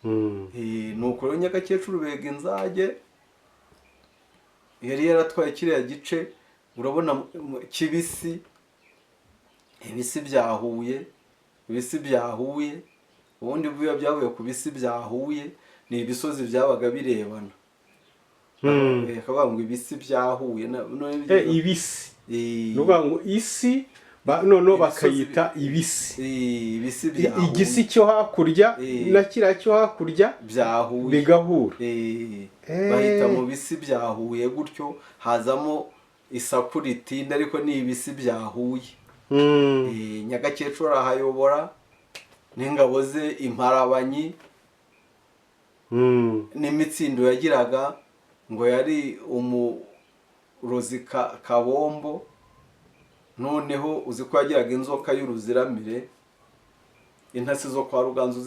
nuko rero Nyagakecuru Begenzage yari yaratwaye kiriya gice, urabona kibisi, ibisi byahuye, ubundi biba byavuye ku bisi byahuye, ni ibisozi byabaga birebana. Akavuga ngo ibisi byahuye ibisi nuvuga ngo isi noneho bakayita ibisi. Ibisi byahuye, igisi cyo hakurya na kiriya cyo hakurya byahuye bigahura. Bahita mu bisi byahuye, gutyo hazamo isaku ritinda, ariko ni ibisi byahuye. Nyagakecuru arahayobora n'ingabo ze Imparabanyi n'imitsindo yagiraga, ngo yari umurozi Kabombo. Noneho uzi ko yagiraga inzoka y'uruziramire, intasi zo kwa Ruganzu